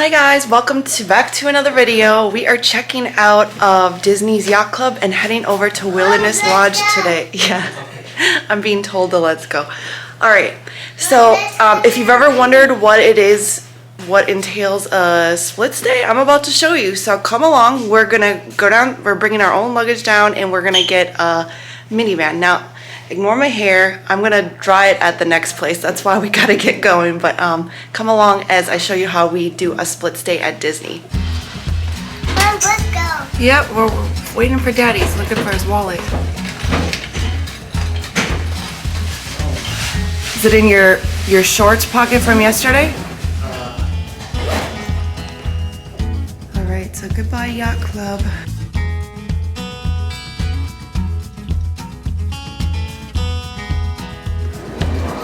Hi guys, welcome back to another video. We are checking out of Disney's Yacht Club and heading over to Wilderness Lodge today. Yeah, I'm being told to let's go. Alright, so if you've ever wondered what it is, what entails a split stay, I'm about to show you. So come along, we're gonna go down, we're bringing our own luggage down and we're gonna get a minivan. Now, ignore my hair, I'm gonna dry it at the next place, that's why we gotta get going, but come along as I show you how we do a split stay at Disney. Mom, let's go. Yep, we're waiting for Daddy, he's looking for his wallet. Is it in your shorts pocket from yesterday? Alright, so goodbye Yacht Club.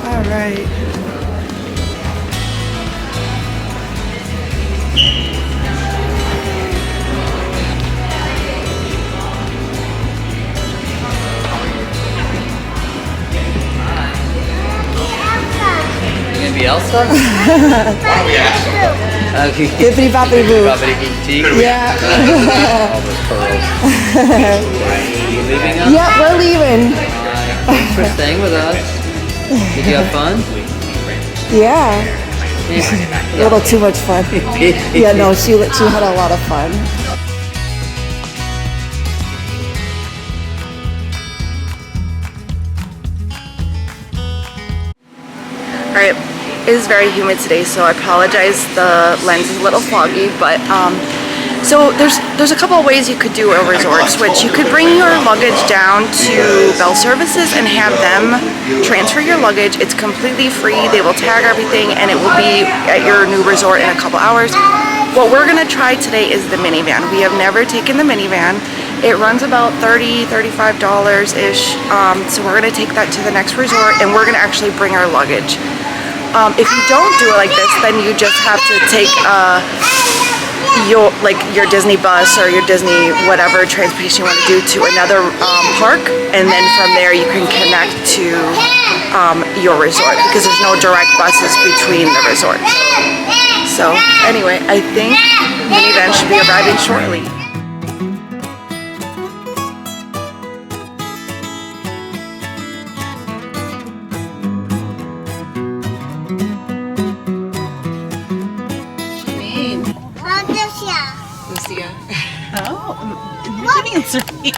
All right. You gonna be Elsa? Okay. Bippity boppity boo. Yeah. All those pearls. You leaving us? Yep, we're leaving. Thanks for staying with us. Did you have fun? Yeah. A little too much fun. Yeah, no, she had a lot of fun. Alright, it is very humid today, so I apologize, the lens is a little foggy, but so there's a couple of ways you could do a resort switch. You could bring your luggage down to Bell Services and have them transfer your luggage. It's completely free. They will tag everything and it will be at your new resort in a couple hours. What we're gonna try today is the minivan. We have never taken the minivan. It runs about $30, $35-ish. So we're gonna take that to the next resort and we're gonna actually bring our luggage. If you don't do it like this, then you just have to take your Disney bus or your Disney whatever transportation you want to do to another park, and then from there you can connect to your resort because there's no direct buses between the resorts. So anyway, I think minivan should be arriving shortly. Oh, you didn't answer me.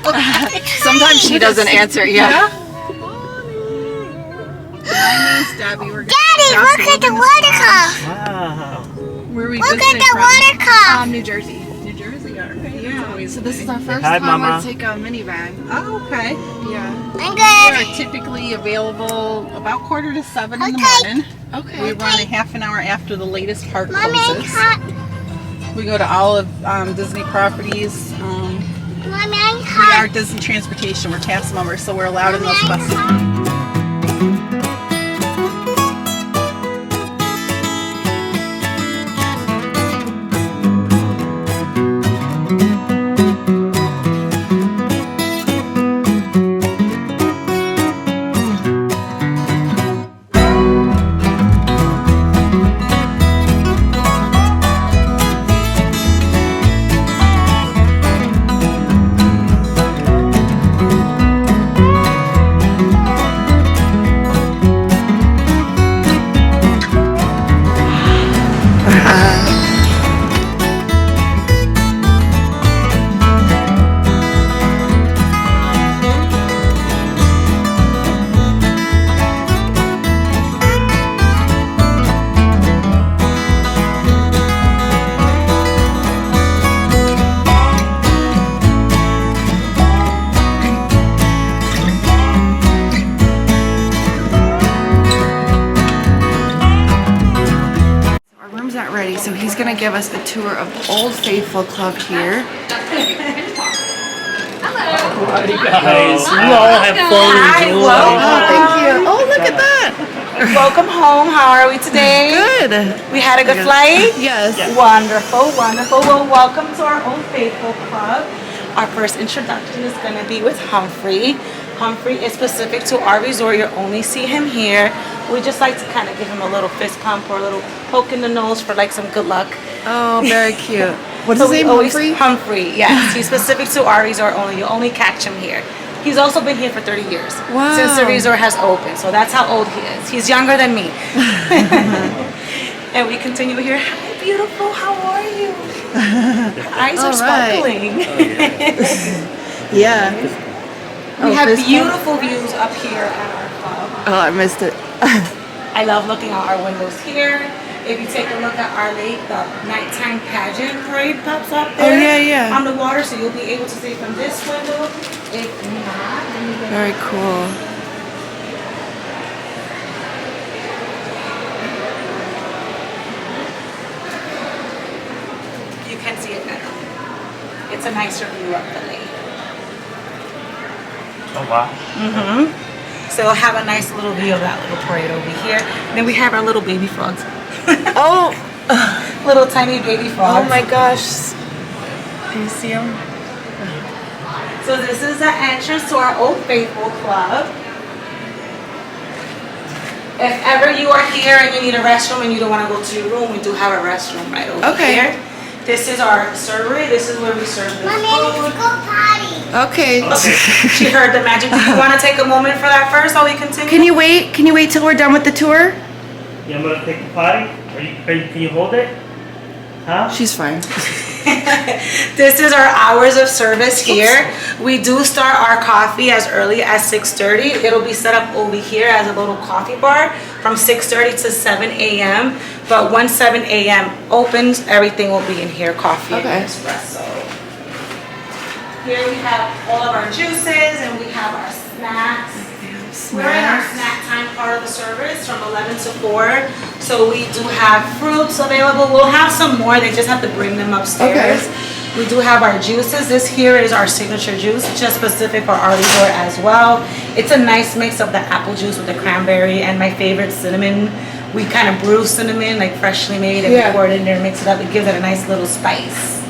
Sometimes she doesn't answer, yeah. Good morning. My name's Debbie. We're Daddy, look at the waterfall. Wow. Where are we Look at visiting the from? waterfall. New Jersey. New Jersey. Okay. Yeah. So this is our first Hi, time Mama. we take a minivan. Oh, okay. Yeah. I'm We good. are typically available about 6:45 in the Okay. morning. Okay. We run a half an hour after the latest park Mommy, I'm closes. hot. We go to all of Disney properties. Mommy, I'm We hot. are Disney Transportation. We're task members, so we're allowed in those buses. Ready, so he's gonna give us a tour of Old Faithful Club here. Guys, you all have fun and enjoy. Oh, thank you. Oh, look at that. Welcome home. How are we today? Good. We had a good flight? Yes. Wonderful, wonderful. Well, welcome to our Old Faithful Club. Our first introduction is going to be with Humphrey. Humphrey is specific to our resort. You'll only see him here. We just like to kind of give him a little fist pump or a little poke in the nose for like some good luck. Oh, very cute. What's So his we name? always Humphrey? Humphrey, yes. He's specific to our resort only. You only catch him here. He's also been here for 30 years. Wow. Since the resort has opened. So that's how old he is. He's younger than me. And we continue here. Hi, beautiful. How are you? Her eyes are All right. sparkling. Yeah. We Oh, have fist pump? beautiful views up here at our club. Oh, I missed it. I love looking out our windows here. If you take a look at our lake, the nighttime pageant parade pops up there yeah. on the water, so you'll be able to see from this window. If not, then you can Very cool. you can see it better. It's a nicer view of the lake. Oh wow. So we'll have a nice little view of that little parade over here. Then we have our little baby frogs. Oh, Little tiny baby frogs. oh my gosh. Do you see him? So this is the entrance to our Old Faithful Club. If ever you are here and you need a restroom and you don't want to go to your room, we do have a restroom right over Okay. here. This is our servery. This is where we serve the Mommy, let's food. go potty. Okay. She heard the magic. Do you want to take a moment for that first while we continue? Can you wait? Can you wait till we're done with the tour? Yeah, I'm gonna take the potty. Can you hold it? Huh? She's fine. This is our hours of service here. We do start our coffee as early as 6:30. It'll be set up over here as a little coffee bar from 6:30 to 7 a.m. But once 7 a.m. opens, everything will be in here, coffee Okay. and espresso. Here we have all of our juices and we have our snacks. We're in our snack time part of the service from 11 to 4. So we do have fruits available. We'll have some more. They just have to bring them upstairs. We do have our juices. This here is our signature juice, just specific for our resort as well. It's a nice mix of the apple juice with the cranberry and my favorite cinnamon. We kind of brew cinnamon, like freshly made, and we pour it in there and mix it up. It gives it a nice little spice.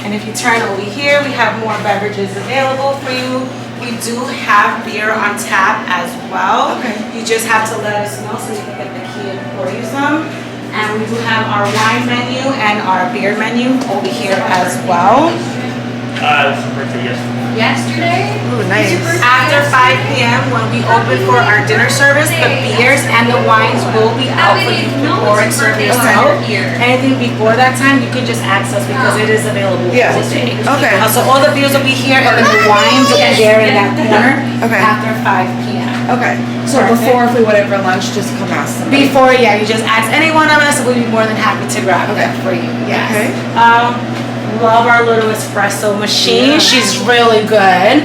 And if you turn over here, we have more beverages available for you. We do have beer on tap as well. You just have to let us know so we can get the key and pour you some. And we do have our wine menu and our beer menu over here as well. It was her birthday yesterday. Oh, nice. After 5 p.m. when we open for our dinner service, the beers and the wines will be out for you to pour and serve yourself. Anything before that time, you can just ask us because it is available all day. Okay. So all the beers will be here and then the wines will be there in that corner after 5 p.m. Okay. So before, if we went in for lunch, just come ask them. Before, yeah, you just ask any one of us, we'd be more than happy to grab that for you. Yes. Okay. Love our little espresso machine. She's really good.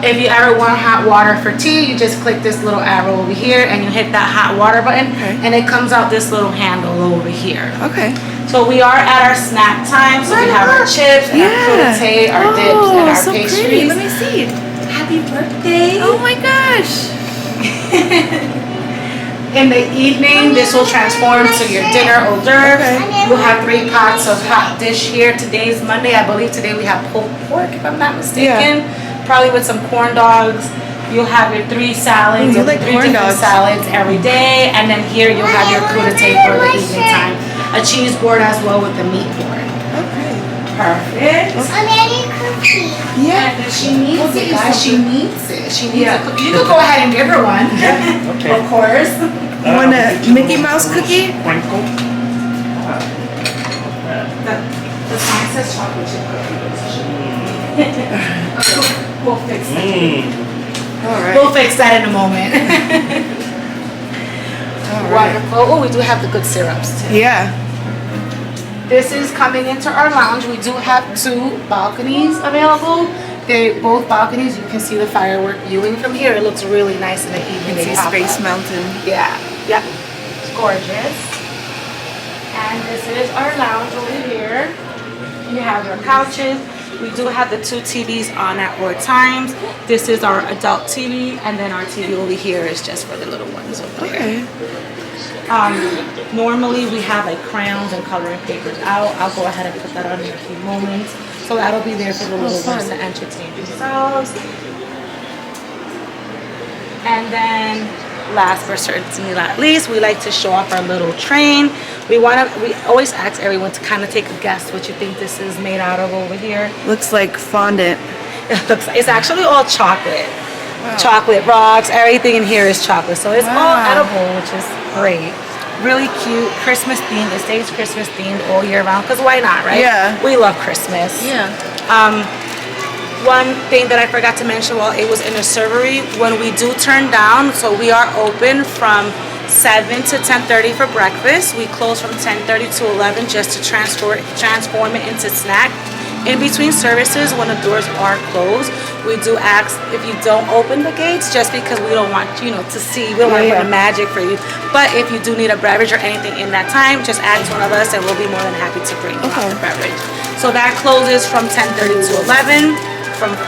If you ever want hot water for tea, you just click this little arrow over here and you hit that hot water button and it comes out this little handle over here. Okay. So we are at our snack time. So we have our chips and our crudité, our dips and our pastries. Pretty. Let me see. Happy birthday. Oh my gosh. In the evening, this will transform to your dinner hors d'oeuvres. You'll have 3 pots of hot dish here. Today's Monday. I believe today we have pulled pork, if I'm not mistaken. Probably with some corn dogs. You'll have your 3 salads, You or like 3 corn different dogs. salads every day. And then here you'll have your crudité for the evening time. A cheese board as well with the meat board. Okay. Perfect. Mommy, I need cookies. Yeah, and she needs it, guys. She needs it. She needs a cookie. You can go ahead and give her one. Okay. Of course. Want a Mickey Mouse cookie? Sprinkle. The sign says chocolate chip cookie. We'll fix that. All right. We'll fix that in a moment. All right. Wonderful. Oh, we do have the good syrups too. Yeah. This is coming into our lounge. We do have 2 balconies available. They both balconies. You can see the firework viewing from here. It looks really nice in the evening. See They pop Space up. Mountain. Yeah. Yep. It's gorgeous. And this is our lounge over here. You have your couches. We do have the 2 TVs on at all times. This is our adult TV, and then our TV over here is just for the little ones over there. Normally we have like crayons and coloring papers out. I'll go ahead and put that on in a few moments. So that'll be there for the little ones to entertain themselves. And then last but certainly not least, we like to show off our little train. We always ask everyone to kind of take a guess what you think this is made out of over here. Looks like fondant. It's actually all chocolate. Wow. Chocolate rocks, everything in here is chocolate. So it's all edible, which is great. Really cute, Christmas themed. It stays Christmas themed all year round, because why not, right? Yeah. We love Christmas. Yeah. One thing that I forgot to mention while it was in the servery, when we do turn down, so we are open from 7 to 10:30 for breakfast. We close from 10:30 to 11 just to transform it into snack. In between services, when the doors are closed, we do ask if you don't open the gates, just because we don't want to see. We don't want to put a magic for you. But if you do need a beverage or anything in that time, just ask one of us, and we'll be more than happy to bring you out the beverage. So that closes from 10:30 to 11.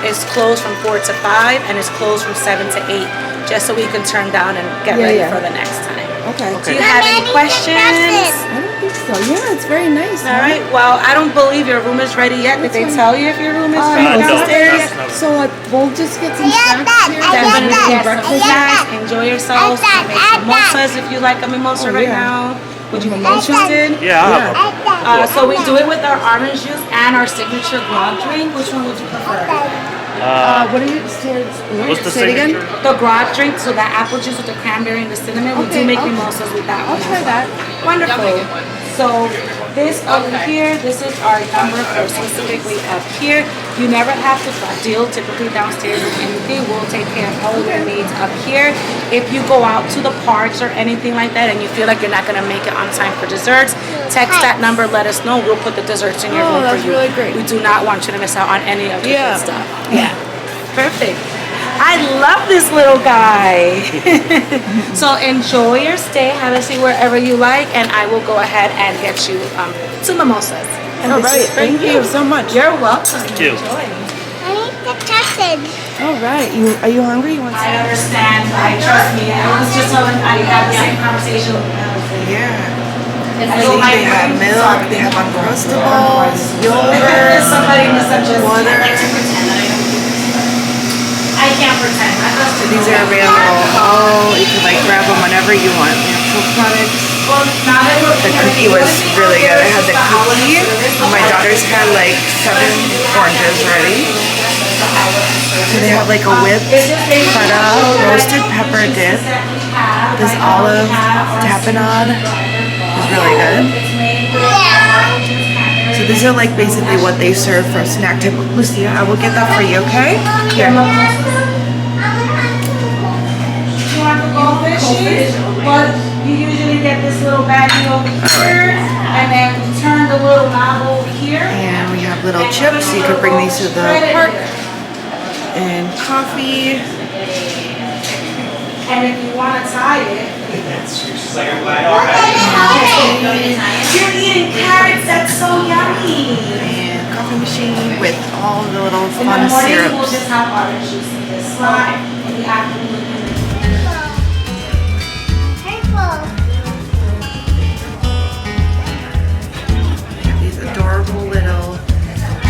It's closed from 4 to 5, and it's closed from 7 to 8, just so we can turn down and get ready for the next time. Okay. Do you have any questions? I don't think so. Yeah, it's very nice. All right. Well, I don't believe your room is ready yet. Did they tell you if your room is ready No, downstairs? that's not. So we'll just get some I got snacks that. here. I got Definitely that. get some I got snacks. that. Enjoy yourselves. I got Make that. mimosas if you like a mimosa right now. Would you be interested? Yeah, I'll have So we do it with our orange juice and our signature grog drink. Which one would you prefer? What are you saying? What's the Say it again? signature? The grog drink, so that apple juice with the cranberry and the cinnamon. We do make mimosas with that one. I'll try that. Wonderful. So this over here, this is our number for specifically up here. You never have to deal typically downstairs with anything. We'll take care of all of your needs up here. If you go out to the parks or anything like that and you feel like you're not going to make it on time for desserts, text that number, let us know. We'll put the desserts in your room for that's you. really great. We do not want you to miss out on any of the good stuff. Yeah. Perfect. I love this little guy. So enjoy your stay. Have a seat wherever you like, and I will go ahead and get you some mimosas. And All this right. is for Thank you so much. You're welcome. Thank you. Enjoy. I need the sausage. All right. Are you hungry? You want I understand. Trust me. I was just telling. I had the same conversation with Allison. Yeah. I go, They have milk. They have Uncrustables, yogurt, somebody must have just. water. I can't pretend. I just These are available. Oh, you can grab them whenever you want. We have food products. Well, now that we're The cookie was really good. I had the cookie. My daughter's had 7 oranges already. So they have a whipped feta, roasted pepper dip. This olive tapenade is really good. So these are basically what they serve for a snack table. Lucia, I will get that for you, okay? Here. You want the goldfish? Well, you usually get this little baggie over here, and then you turn the little knob over here. And we have little chips. You could bring these to the park. And coffee. And if you want to tie it, you're eating carrots. That's so yummy. And coffee machine with all the little In the fun morning, we'll syrups. just have orange juice in this slide. In the afternoon, These adorable little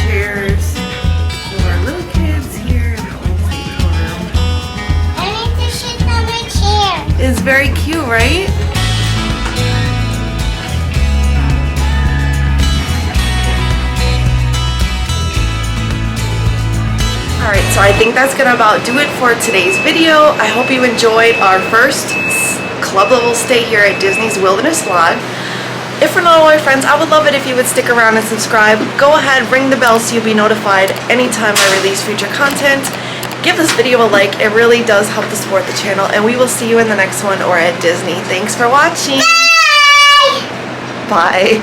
chairs for little kids here in the old people room. I need to sit on my chair. It's very cute, right? Alright, so I think that's gonna about do it for today's video. I hope you enjoyed our first club level stay here at Disney's Wilderness Lodge. If we're not already friends, I would love it if you would stick around and subscribe. Go ahead, ring the bell so you'll be notified anytime I release future content. Give this video a like, it really does help to support the channel, and we will see you in the next one or at Disney. Thanks for watching. Bye.